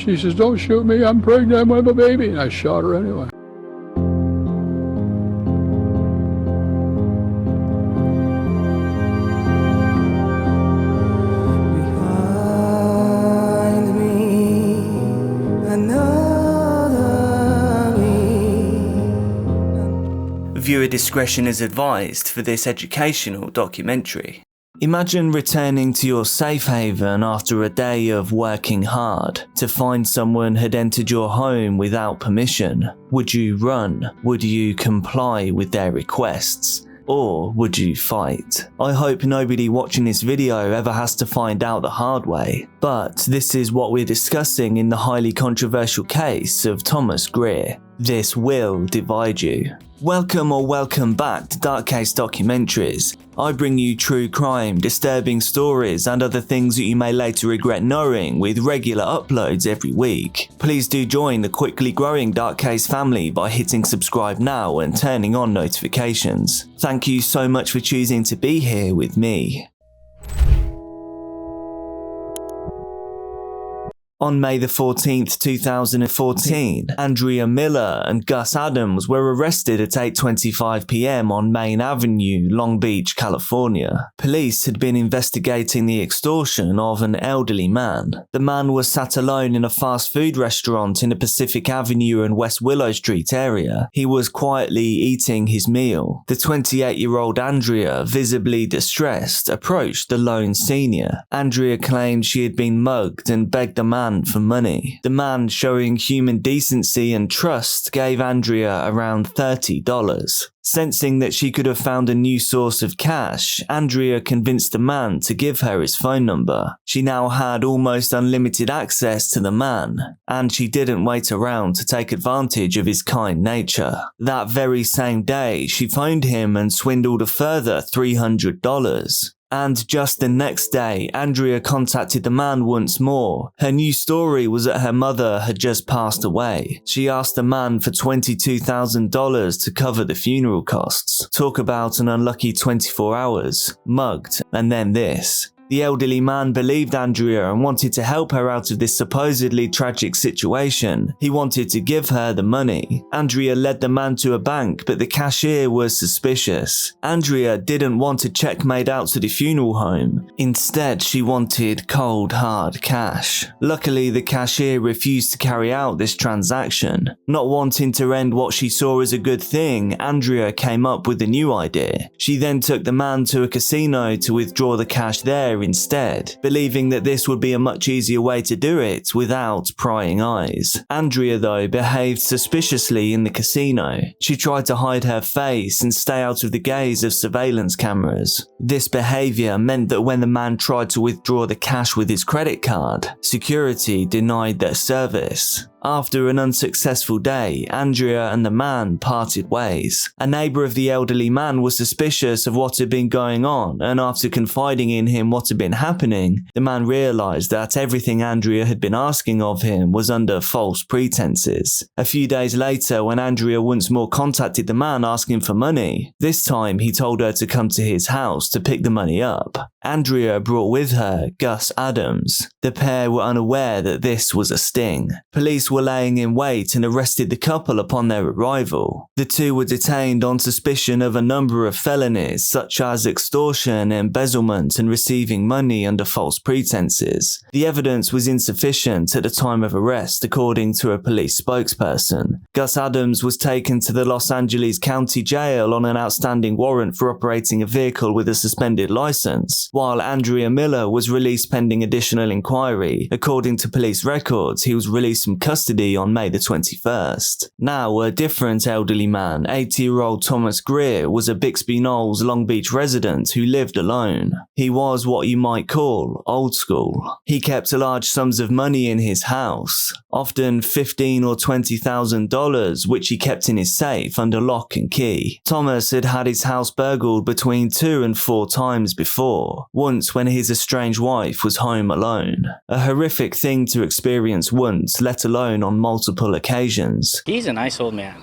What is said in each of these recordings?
She says, don't shoot me, I'm pregnant with a baby. And I shot her anyway. Viewer discretion is advised for this educational documentary. Imagine returning to your safe haven after a day of working hard to find someone had entered your home without permission. Would you run? Would you comply with their requests? Or would you fight? I hope nobody watching this video ever has to find out the hard way, but this is what we're discussing in the highly controversial case of Thomas Greer. This will divide you. Welcome back to Dark Case Documentaries. I bring you true crime, disturbing stories and other things that you may later regret knowing with regular uploads every week. Please do join the quickly growing Dark Case family by hitting subscribe now and turning on notifications. Thank you so much for choosing to be here with me. On May the 14th, 2014, Andrea Miller and Gus Adams were arrested at 8:25 p.m. on Main Avenue, Long Beach, California. Police had been investigating the extortion of an elderly man. The man was sat alone in a fast food restaurant in the Pacific Avenue and West Willow Street area. He was quietly eating his meal. The 28-year-old Andrea, visibly distressed, approached the lone senior. Andrea claimed she had been mugged and begged the man for money. The man, showing human decency and trust, gave Andrea around $30. Sensing that she could have found a new source of cash, Andrea convinced the man to give her his phone number. She now had almost unlimited access to the man, and she didn't wait around to take advantage of his kind nature. That very same day, she phoned him and swindled a further $300. And just the next day, Andrea contacted the man once more. Her new story was that her mother had just passed away. She asked the man for $22,000 to cover the funeral costs. Talk about an unlucky 24 hours. Mugged, and then this. The elderly man believed Andrea and wanted to help her out of this supposedly tragic situation. He wanted to give her the money. Andrea led the man to a bank, but the cashier was suspicious. Andrea didn't want a check made out to the funeral home. Instead, she wanted cold, hard cash. Luckily, the cashier refused to carry out this transaction. Not wanting to end what she saw as a good thing, Andrea came up with a new idea. She then took the man to a casino to withdraw the cash there instead, believing that this would be a much easier way to do it without prying eyes. Andrea, though, behaved suspiciously in the casino. She tried to hide her face and stay out of the gaze of surveillance cameras. This behavior meant that when the man tried to withdraw the cash with his credit card, security denied their service. After an unsuccessful day, Andrea and the man parted ways. A neighbor of the elderly man was suspicious of what had been going on, and after confiding in him what had been happening, the man realized that everything Andrea had been asking of him was under false pretenses. A few days later, when Andrea once more contacted the man asking for money, this time he told her to come to his house to pick the money up. Andrea brought with her Gus Adams. The pair were unaware that this was a sting. Police were laying in wait and arrested the couple upon their arrival. The two were detained on suspicion of a number of felonies such as extortion, embezzlement and receiving money under false pretenses. The evidence was insufficient at the time of arrest, according to a police spokesperson. Gus Adams was taken to the Los Angeles County Jail on an outstanding warrant for operating a vehicle with a suspended license, while Andrea Miller was released pending additional inquiry. According to police records, he was released from custody on May the 21st. Now, a different elderly man, 80-year-old Thomas Greer, was a Bixby Knolls, Long Beach resident who lived alone. He was what you might call old school. He kept large sums of money in his house, often $15,000 or $20,000, which he kept in his safe under lock and key. Thomas had had his house burgled between 2 and 4 times before, once when his estranged wife was home alone. A horrific thing to experience once, let alone on multiple occasions. He's a nice old man.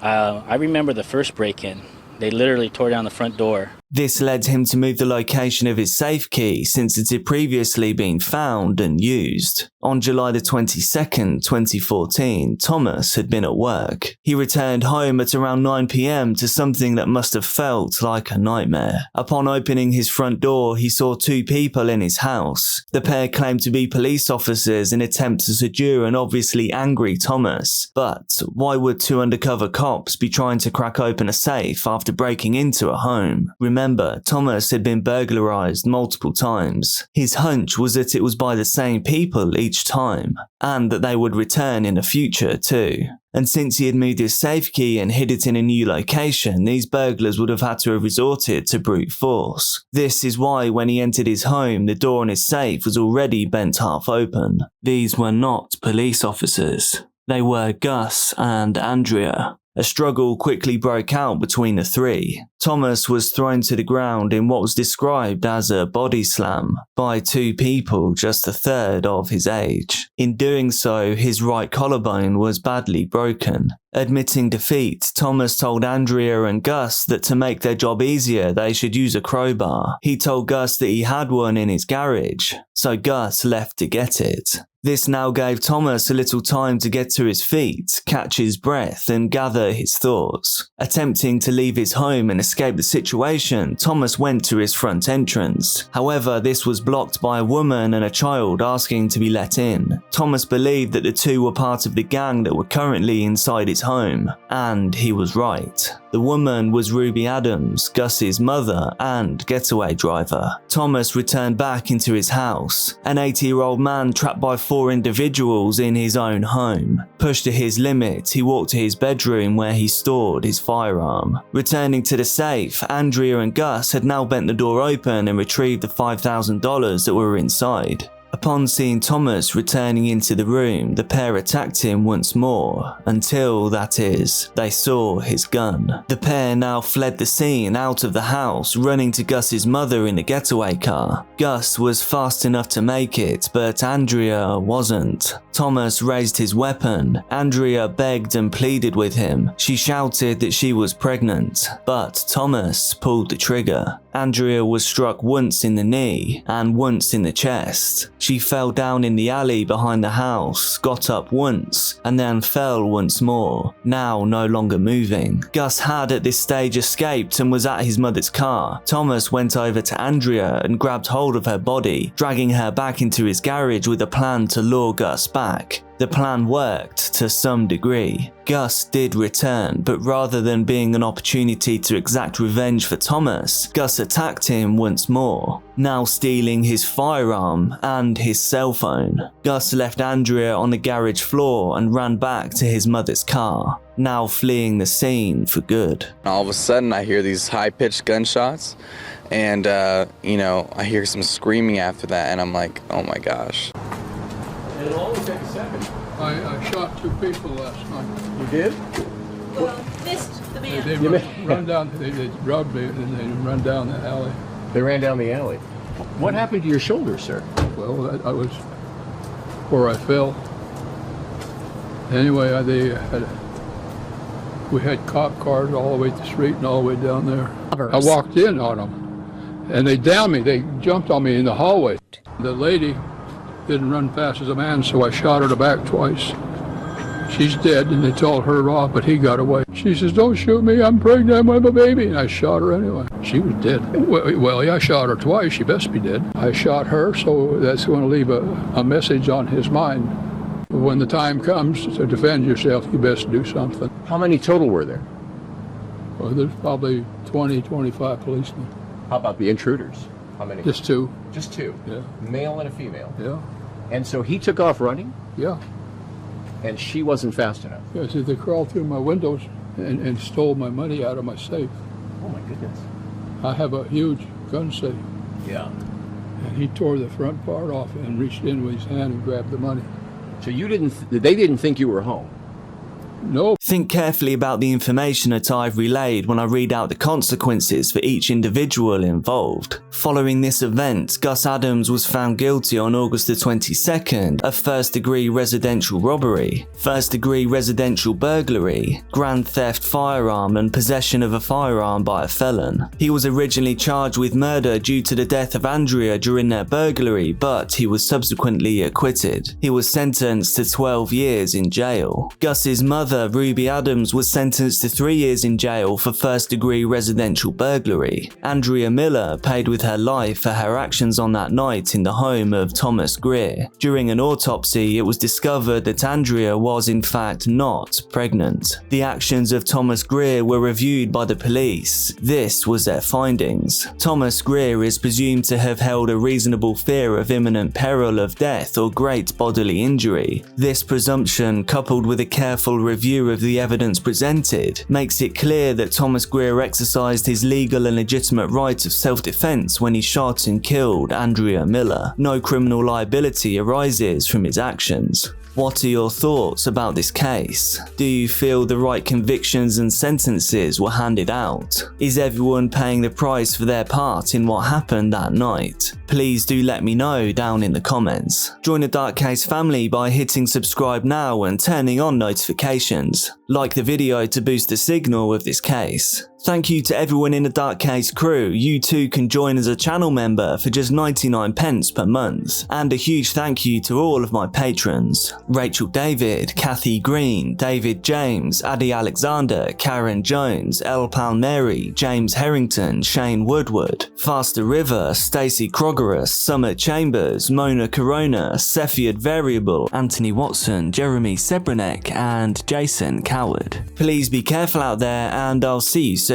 I remember the first break-in. They literally tore down the front door. This led him to move the location of his safe key since it had previously been found and used. On July the 22nd, 2014, Thomas had been at work. He returned home at around 9 p.m. to something that must have felt like a nightmare. Upon opening his front door, he saw two people in his house. The pair claimed to be police officers in an attempt to subdue an obviously angry Thomas. But why would two undercover cops be trying to crack open a safe after breaking into a home? Remember, Thomas had been burglarized multiple times. His hunch was that it was by the same people each time, and that they would return in the future too. And since he had moved his safe key and hid it in a new location, these burglars would have had to have resorted to brute force. This is why when he entered his home, the door on his safe was already bent half open. These were not police officers. They were Gus and Andrea. A struggle quickly broke out between the three. Thomas was thrown to the ground in what was described as a body slam by two people just a third of his age. In doing so, his right collarbone was badly broken. Admitting defeat, Thomas told Andrea and Gus that to make their job easier, they should use a crowbar. He told Gus that he had one in his garage, so Gus left to get it. This now gave Thomas a little time to get to his feet, catch his breath, and gather his thoughts. Attempting to leave his home and escape the situation, Thomas went to his front entrance. However, this was blocked by a woman and a child asking to be let in. Thomas believed that the two were part of the gang that were currently inside his home, and he was right. The woman was Ruby Adams, Gus's mother and getaway driver. Thomas returned back into his house. An 80-year-old man trapped by four individuals in his own home. Pushed to his limit, he walked to his bedroom where he stored his firearm. Returning to the safe, Andrea and Gus had now bent the door open and retrieved the $5,000 that were inside. Upon seeing Thomas returning into the room, the pair attacked him once more, until, that is, they saw his gun. The pair now fled the scene out of the house, running to Gus's mother in the getaway car. Gus was fast enough to make it, but Andrea wasn't. Thomas raised his weapon. Andrea begged and pleaded with him. She shouted that she was pregnant, but Thomas pulled the trigger. Andrea was struck once in the knee and once in the chest. She fell down in the alley behind the house, got up once, and then fell once more, now no longer moving. Gus had at this stage escaped and was at his mother's car. Thomas went over to Andrea and grabbed hold of her body, dragging her back into his garage with a plan to lure Gus back. The plan worked to some degree. Gus did return, but rather than being an opportunity to exact revenge for Thomas, Gus attacked him once more, now stealing his firearm and his cell phone. Gus left Andrea on the garage floor and ran back to his mother's car, now fleeing the scene for good. All of a sudden I hear these high-pitched gunshots and, I hear some screaming after that and I'm like, oh my gosh. It'll only take a second. I shot two people last night. You did? Well, missed the man. They run down, they drugged me and they run down the alley. They ran down the alley. What happened to your shoulder, sir? Well, I was where I fell. Anyway, we had cop cars all the way to the street and all the way down there. I walked in on them and they downed me. They jumped on me in the hallway. The lady didn't run fast as a man, so I shot her in the back twice. She's dead, and they told her off, but he got away. She says, "Don't shoot me, I'm pregnant with a baby," and I shot her anyway. She was dead. Well, yeah, I shot her twice, she best be dead. I shot her, so that's going to leave a message on his mind. When the time comes to defend yourself, you best do something. How many total were there? Well, there's probably 20, 25 policemen. How about the intruders? How many? Just two. Just two? Yeah. Male and a female? Yeah. And so he took off running? Yeah. And she wasn't fast enough? Yeah, so they crawled through my windows and stole my money out of my safe. Oh my goodness. I have a huge gun safe. Yeah. And he tore the front part off and reached in with his hand and grabbed the money. So they didn't think you were home? No. Think carefully about the information that I've relayed when I read out the consequences for each individual involved. Following this event, Gus Adams was found guilty on August the 22nd of first-degree residential robbery, first-degree residential burglary, grand theft firearm and possession of a firearm by a felon. He was originally charged with murder due to the death of Andrea during their burglary, but he was subsequently acquitted. He was sentenced to 12 years in jail. Gus's mother, Ruby Adams, was sentenced to 3 years in jail for first-degree residential burglary. Andrea Miller paid with her life for her actions on that night in the home of Thomas Greer. During an autopsy, it was discovered that Andrea was in fact not pregnant. The actions of Thomas Greer were reviewed by the police. This was their findings. Thomas Greer is presumed to have held a reasonable fear of imminent peril of death or great bodily injury. This presumption, coupled with a careful review of the evidence presented, makes it clear that Thomas Greer exercised his legal and legitimate right of self-defense when he shot and killed Andrea Miller. No criminal liability arises from his actions. What are your thoughts about this case? Do you feel the right convictions and sentences were handed out? Is everyone paying the price for their part in what happened that night? Please do let me know down in the comments. Join the Dark Case family by hitting subscribe now and turning on notifications. Like the video to boost the signal of this case. Thank you to everyone in the Dark Case crew. You too can join as a channel member for just 99 pence per month. And a huge thank you to all of my patrons: Rachel David, Kathy Green, David James, Addy Alexander, Karen Jones, L. Palmieri, James Harrington, Shane Woodward, Faster River, Stacey Krogerus, Summer Chambers, Mona Corona, Cephiad Variable, Anthony Watson, Jeremy Sebranek, and Jason Coward. Please be careful out there, and I'll see you soon.